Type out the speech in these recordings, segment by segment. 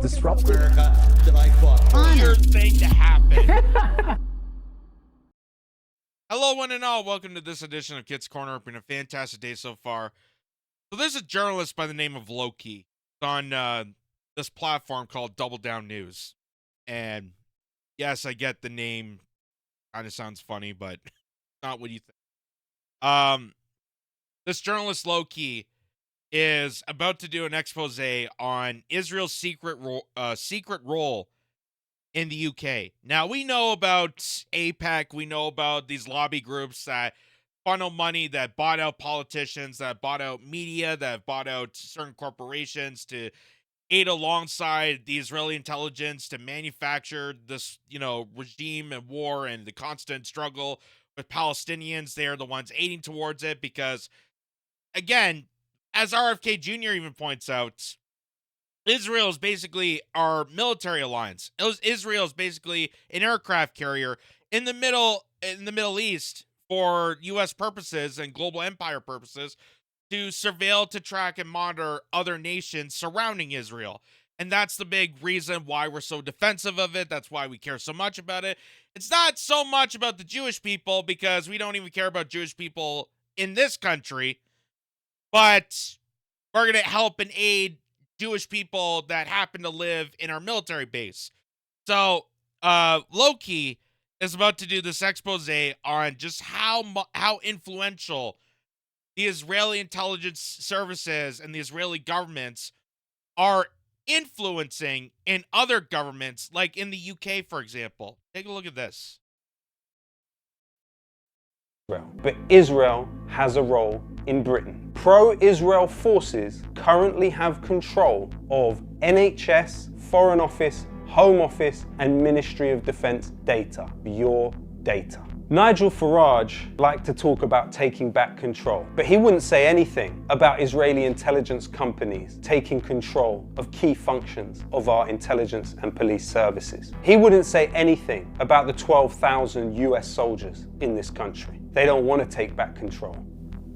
Disruptive. America that I thought weird thing to happen. Hello, one and all. Welcome to this edition of Kitz Corner. It's been a fantastic day so far. So there's a journalist by the name of Lowkey on this platform called Double Down News. And yes, I get the name. Kind of sounds funny, but not what you think. This journalist Lowkey is about to do an expose on Israel's secret role in the UK. Now, we know about APEC. We know about these lobby groups that funnel money, that bought out politicians, that bought out media, that bought out certain corporations to aid alongside the Israeli intelligence to manufacture this, regime and war and the constant struggle with Palestinians. They are the ones aiding towards it because, again, as RFK Jr. even points out, Israel is basically our military alliance. Israel is basically an aircraft carrier in the Middle East for U.S. purposes and global empire purposes to surveil, to track, and monitor other nations surrounding Israel. And that's the big reason why we're so defensive of it. That's why we care so much about it. It's not so much about the Jewish people because we don't even care about Jewish people in this country, but we're going to help and aid Jewish people that happen to live in our military base. So, Lowkey is about to do this expose on just how influential the Israeli intelligence services and the Israeli governments are influencing in other governments, like in the UK, for example. Take a look at this. But Israel has a role in Britain. Pro-Israel forces currently have control of NHS, Foreign Office, Home Office, and Ministry of Defence data. Your data. Nigel Farage liked to talk about taking back control, but he wouldn't say anything about Israeli intelligence companies taking control of key functions of our intelligence and police services. He wouldn't say anything about the 12,000 US soldiers in this country. They don't want to take back control.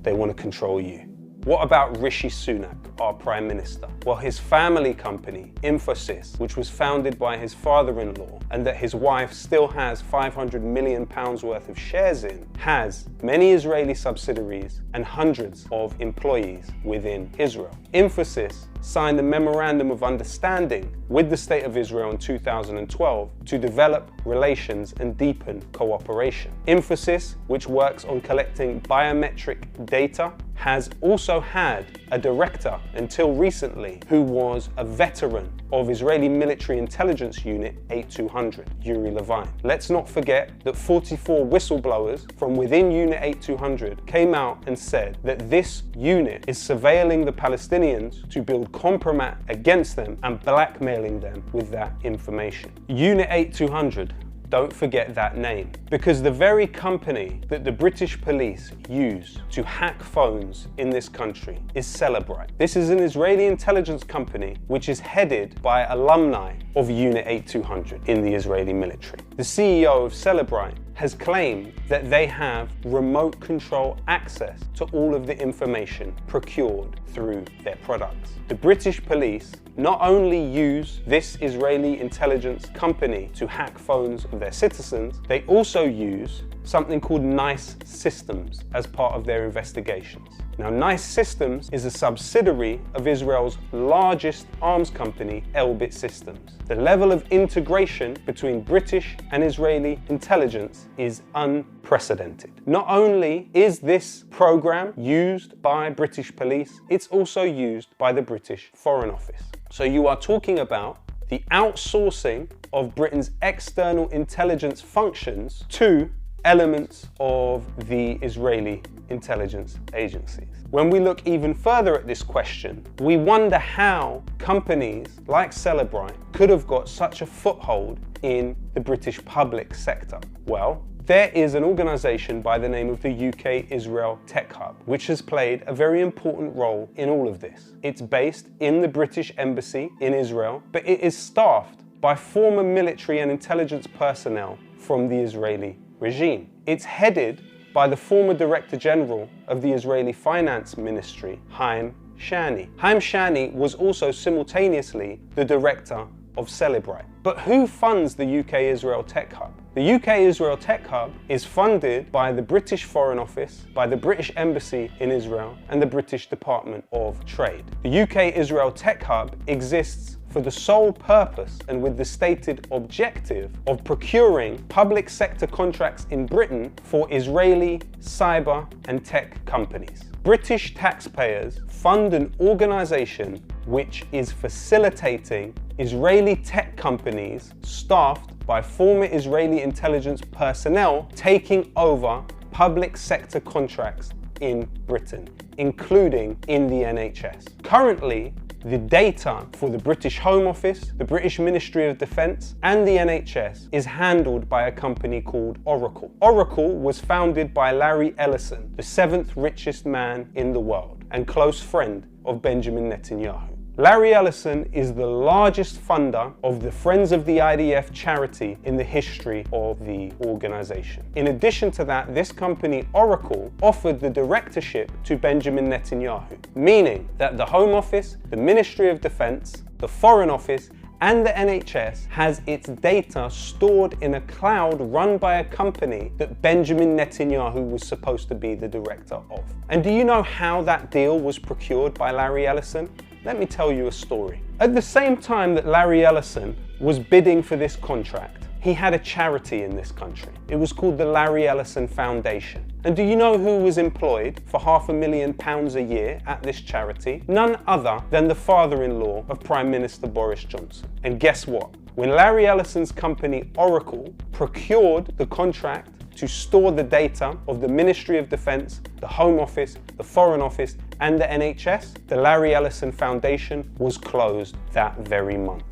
They want to control you. What about Rishi Sunak, our Prime Minister? Well, his family company, Infosys, which was founded by his father-in-law and that his wife still has £500 million worth of shares in, has many Israeli subsidiaries and hundreds of employees within Israel. Infosys signed a memorandum of understanding with the State of Israel in 2012 to develop relations and deepen cooperation. Infosys, which works on collecting biometric data, has also had a director until recently who was a veteran of Israeli military intelligence unit 8200, Yuri Levine. Let's not forget that 44 whistleblowers from within Unit 8200 came out and said that this unit is surveilling the Palestinians to build compromat against them and blackmailing them with that information. Unit 8200, don't forget that name, because the very company that the British police use to hack phones in this country is Celebrite. This is an Israeli intelligence company which is headed by alumni of Unit 8200 in the Israeli military. The CEO of Celebrite has claimed that they have remote control access to all of the information procured through their products. The British police not only use this Israeli intelligence company to hack phones of their citizens, they also use something called NICE Systems as part of their investigations. Now, NICE Systems is a subsidiary of Israel's largest arms company, Elbit Systems. The level of integration between British and Israeli intelligence is unprecedented. Not only is this program used by British police, it's also used by the British Foreign Office. So you are talking about the outsourcing of Britain's external intelligence functions to elements of the Israeli intelligence agencies. When we look even further at this question, we wonder how companies like Celebrite could have got such a foothold in the British public sector. Well, there is an organisation by the name of the UK Israel Tech Hub, which has played a very important role in all of this. It's based in the British Embassy in Israel, but it is staffed by former military and intelligence personnel from the Israeli regime. It's headed by the former Director General of the Israeli Finance Ministry, Haim Shani. Haim Shani was also simultaneously the director of Celebrite. But who funds the UK-Israel Tech Hub? The UK-Israel Tech Hub is funded by the British Foreign Office, by the British Embassy in Israel, and the British Department of Trade. The UK-Israel Tech Hub exists for the sole purpose and with the stated objective of procuring public sector contracts in Britain for Israeli cyber and tech companies. British taxpayers fund an organization which is facilitating Israeli tech companies staffed by former Israeli intelligence personnel taking over public sector contracts in Britain, including in the NHS. Currently, the data for the British Home Office, the British Ministry of Defence, and the NHS is handled by a company called Oracle. Oracle was founded by Larry Ellison, the 7th richest man in the world and close friend of Benjamin Netanyahu. Larry Ellison is the largest funder of the Friends of the IDF charity in the history of the organization. In addition to that, this company, Oracle, offered the directorship to Benjamin Netanyahu, meaning that the Home Office, the Ministry of Defense, the Foreign Office, and the NHS has its data stored in a cloud run by a company that Benjamin Netanyahu was supposed to be the director of. And do you know how that deal was procured by Larry Ellison? Let me tell you a story. At the same time that Larry Ellison was bidding for this contract, he had a charity in this country. It was called the Larry Ellison Foundation. And do you know who was employed for £500,000 a year at this charity? None other than the father-in-law of Prime Minister Boris Johnson. And guess what? When Larry Ellison's company Oracle procured the contract to store the data of the Ministry of Defence, the Home Office, the Foreign Office, and the NHS, the Larry Ellison Foundation was closed that very month.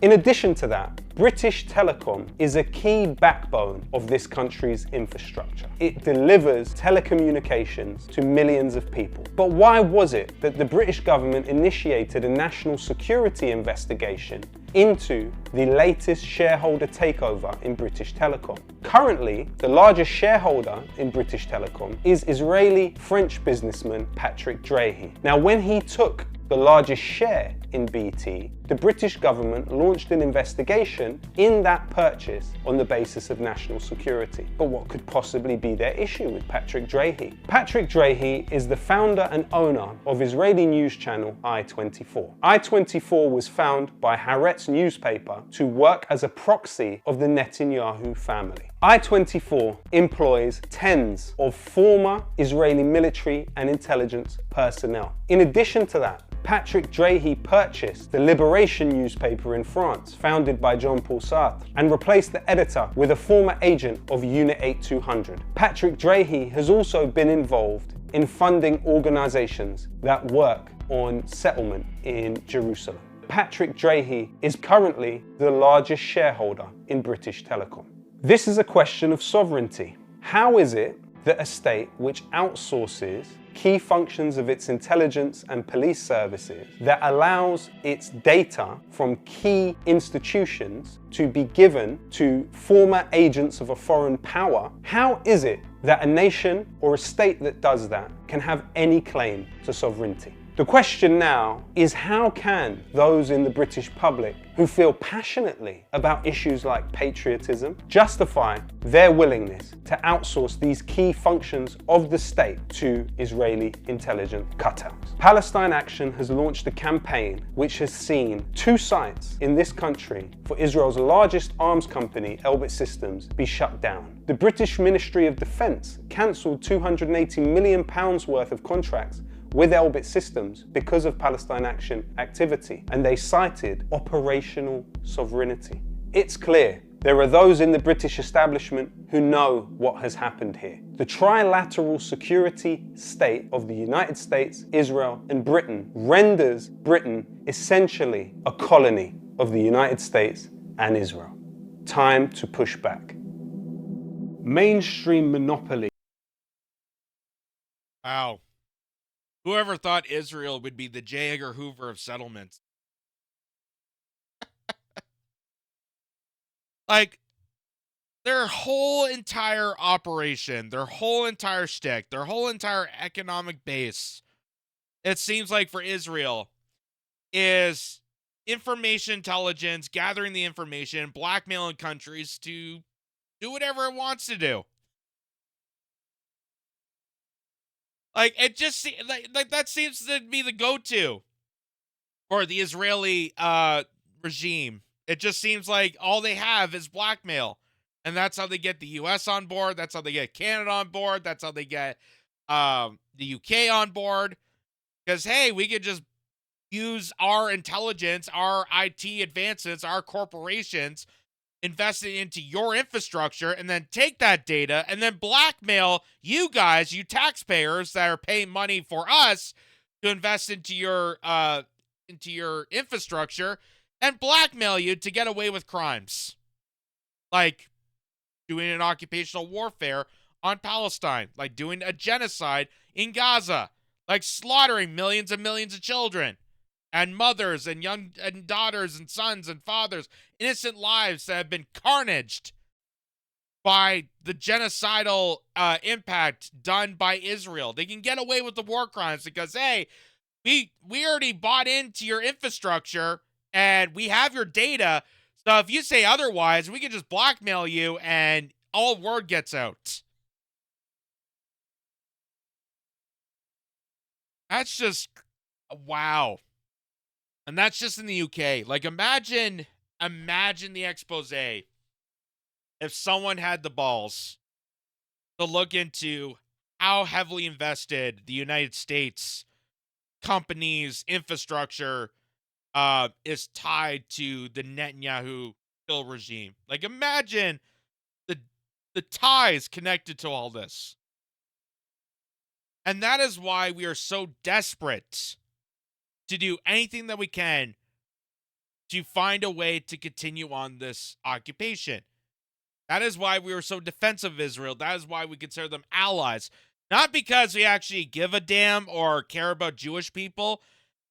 In addition to that, British Telecom is a key backbone of this country's infrastructure. It delivers telecommunications to millions of people. But why was it that the British government initiated a national security investigation into the latest shareholder takeover in British Telecom? Currently, the largest shareholder in British Telecom is Israeli-French businessman Patrick Drahi. Now, when he took the largest share in BT, the British government launched an investigation in that purchase on the basis of national security. But what could possibly be their issue with Patrick Drahi? Patrick Drahi is the founder and owner of Israeli news channel I-24. I-24 was found by Haaretz newspaper to work as a proxy of the Netanyahu family. I-24 employs tens of former Israeli military and intelligence personnel. In addition to that, Patrick Drahi purchased the Liberation newspaper in France, founded by Jean-Paul Sartre, and replaced the editor with a former agent of Unit 8200. Patrick Drahi has also been involved in funding organizations that work on settlement in Jerusalem. Patrick Drahi is currently the largest shareholder in British Telecom. This is a question of sovereignty. How is it that a state which outsources key functions of its intelligence and police services, that allows its data from key institutions to be given to former agents of a foreign power, how is it that a nation or a state that does that can have any claim to sovereignty? The question now is, how can those in the British public who feel passionately about issues like patriotism justify their willingness to outsource these key functions of the state to Israeli intelligence cutouts? Palestine Action has launched a campaign which has seen 2 sites in this country for Israel's largest arms company, Elbit Systems, be shut down. The British Ministry of Defence cancelled £280 million worth of contracts with Elbit Systems because of Palestine Action activity, and they cited operational sovereignty. It's clear there are those in the British establishment who know what has happened here. The trilateral security state of the United States, Israel, and Britain renders Britain essentially a colony of the United States and Israel. Time to push back. Mainstream monopoly. Wow. Whoever thought Israel would be the J. Edgar Hoover of settlements? Like, their whole entire operation, their whole entire shtick, their whole entire economic base it seems like, for Israel is information intelligence, gathering the information, blackmailing countries to do whatever it wants to do. Like, it just like that seems to be the go-to for the Israeli regime. It just seems like all they have is blackmail. And that's how they get the US on board. That's how they get Canada on board. That's how they get the UK on board. Because, hey, we could just use our intelligence, our IT advancements, our corporations, invest it into your infrastructure, and then take that data and then blackmail you guys, you taxpayers that are paying money for us to invest into your infrastructure, and blackmail you to get away with crimes. Like doing an occupational warfare on Palestine, like doing a genocide in Gaza, like slaughtering millions and millions of children and mothers and young and daughters and sons and fathers, innocent lives that have been carnaged by the genocidal impact done by Israel. They can get away with the war crimes because, hey, we already bought into your infrastructure and we have your data. So if you say otherwise, we can just blackmail you and all word gets out. That's just, wow. And that's just in the UK. Like, imagine the expose if someone had the balls to look into how heavily invested the United States companies' infrastructure is tied to the Netanyahu kill regime. Like, imagine the ties connected to all this. And that is why we are so desperate to do anything that we can to find a way to continue on this occupation. That is why we were so defensive of Israel. That is why we consider them allies. Not because we actually give a damn or care about Jewish people.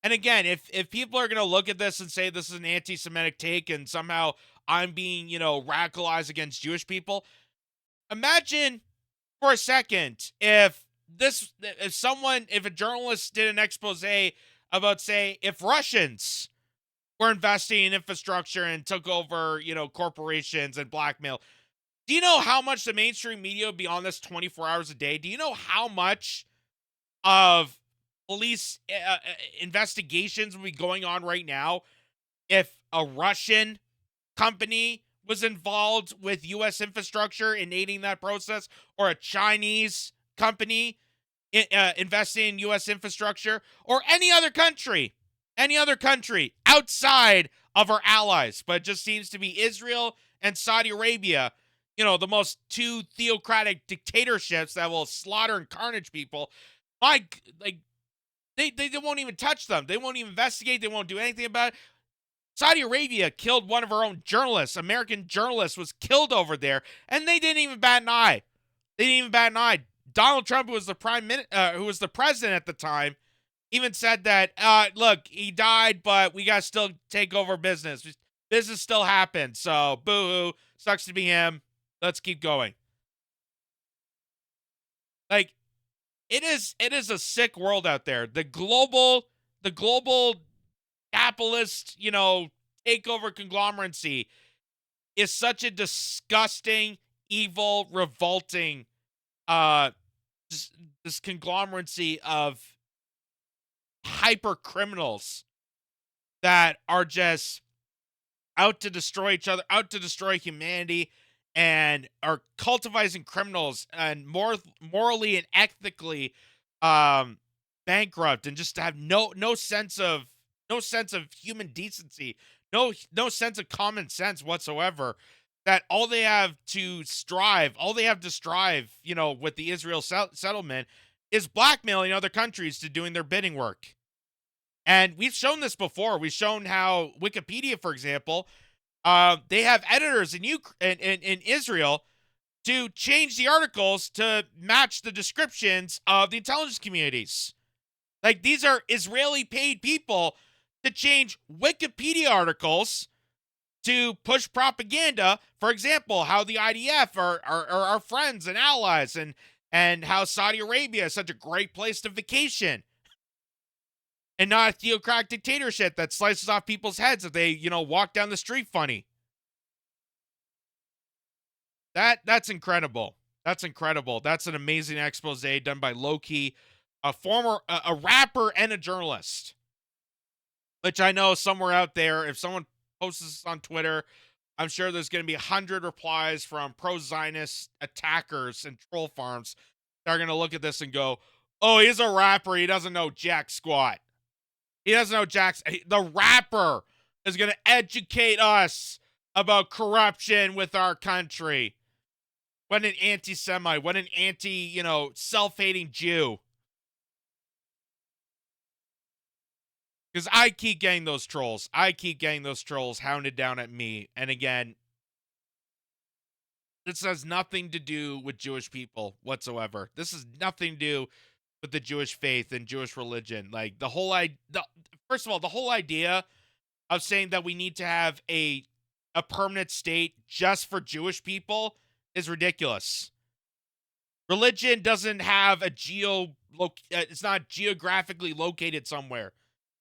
And again, if people are going to look at this and say this is an anti-Semitic take and somehow I'm being, radicalized against Jewish people, imagine for a second if a journalist did an expose about, say, if Russians were investing in infrastructure and took over, corporations and blackmail. Do you know how much the mainstream media would be on this 24 hours a day? Do you know how much of police investigations would be going on right now if a Russian company was involved with U.S. infrastructure in aiding that process, or a Chinese company investing in U.S. infrastructure, or any other country outside of our allies? But it just seems to be Israel and Saudi Arabia, the most two theocratic dictatorships that will slaughter and carnage people. They won't even touch them. They won't even investigate. They won't do anything about it. Saudi Arabia killed one of our own journalists. American journalist was killed over there, and they didn't even bat an eye. Donald Trump, who was the president at the time, even said that, look, he died, but we got to still take over business. Business still happens, so boo-hoo. Sucks to be him. Let's keep going. Like, it is a sick world out there. The global capitalist, takeover conglomeracy is such a disgusting, evil, revolting, this conglomeracy of hyper criminals that are just out to destroy each other, out to destroy humanity, and are cultivating criminals and morally and ethically bankrupt, and just have no sense of human decency, no sense of common sense whatsoever. That all they have to strive, with the Israel settlement is blackmailing other countries to doing their bidding work. And we've shown this before. We've shown how Wikipedia, for example, they have editors in Israel to change the articles to match the descriptions of the intelligence communities. Like, these are Israeli paid people to change Wikipedia articles to push propaganda. For example, how the IDF are our friends and allies, and how Saudi Arabia is such a great place to vacation. and not a theocratic dictatorship that slices off people's heads if they, you know, walk down the street funny. That's incredible. That's incredible. That's an amazing expose done by Lowkey, a rapper and a journalist. Which I know somewhere out there, if someone posts this on Twitter, I'm sure there's going to be 100 replies from pro-Zionist attackers and troll farms that are going to look at this and go, oh, he's a rapper. He doesn't know jack squat. He doesn't know the rapper is going to educate us about corruption with our country. What an anti-Semite. What an self-hating Jew. Because I keep getting those trolls. I keep getting those trolls hounded down at me. And again, this has nothing to do with Jewish people whatsoever. This has nothing to do with the Jewish faith and Jewish religion. Like, first of all, the whole idea of saying that we need to have a permanent state just for Jewish people is ridiculous. Religion doesn't have it's not geographically located somewhere.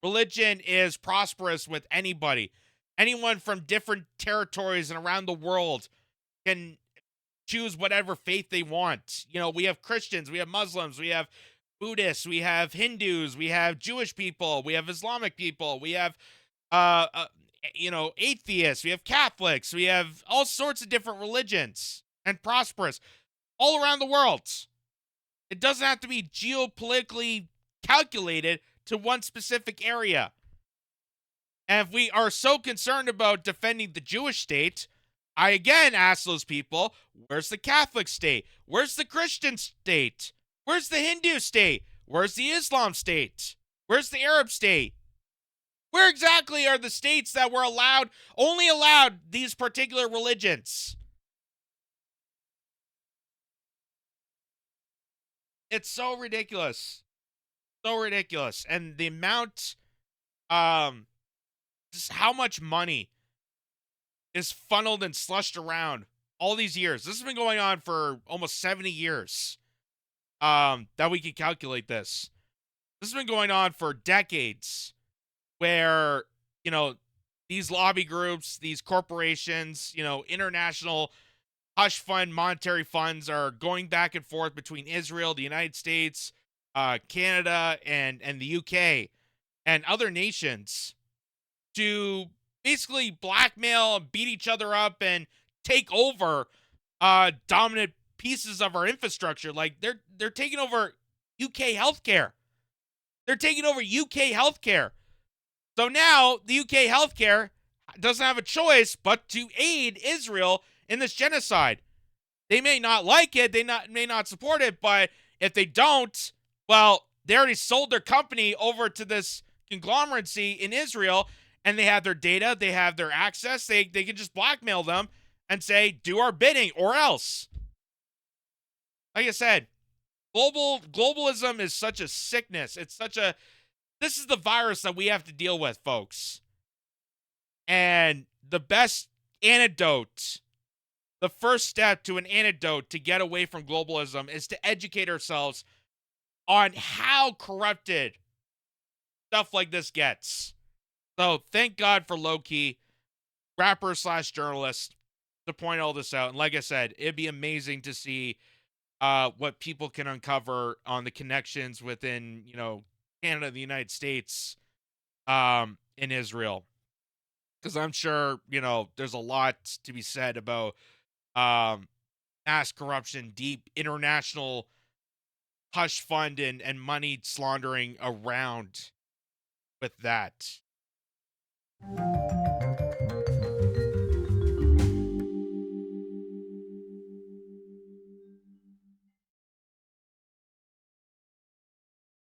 Religion is prosperous with anybody. Anyone from different territories and around the world can choose whatever faith they want. You know, we have Christians, we have Muslims, we have Buddhists, we have Hindus, we have Jewish people, we have Islamic people, we have atheists, we have Catholics, we have all sorts of different religions, and prosperous all around the world. It doesn't have to be geopolitically calculated to one specific area. And if we are so concerned about defending the Jewish state, I again ask those people, where's the Catholic state? Where's the Christian state? Where's the Hindu state? Where's the Islam state? Where's the Arab state? Where exactly are the states that were only allowed these particular religions? It's so ridiculous. So ridiculous. And the amount, just how much money is funneled and slushed around all these years. This has been going on for almost 70 years, that we can calculate this. This has been going on for decades, where, you know, these lobby groups, these corporations, you know, international hush fund monetary funds are going back and forth between Israel, the United States, Canada, and the UK and other nations to basically blackmail and beat each other up and take over dominant pieces of our infrastructure. Like, they're taking over UK healthcare. They're taking over UK healthcare. So now the UK healthcare doesn't have a choice but to aid Israel in this genocide. They may not like it, may not support it, but if they don't, well, they already sold their company over to this conglomeracy in Israel, and they have their data, they have their access, they can just blackmail them and say, do our bidding or else. Like I said, globalism is such a sickness. This is the virus that we have to deal with, folks. And the best antidote, the first step to an antidote to get away from globalism is to educate ourselves on how corrupted stuff like this gets. So thank God for Lowkey, rapper / journalist, to point all this out. And like I said, it'd be amazing to see what people can uncover on the connections within, you know, Canada, the United States, in Israel. Because I'm sure, you know, there's a lot to be said about mass corruption, deep international hush fund and money laundering around with that.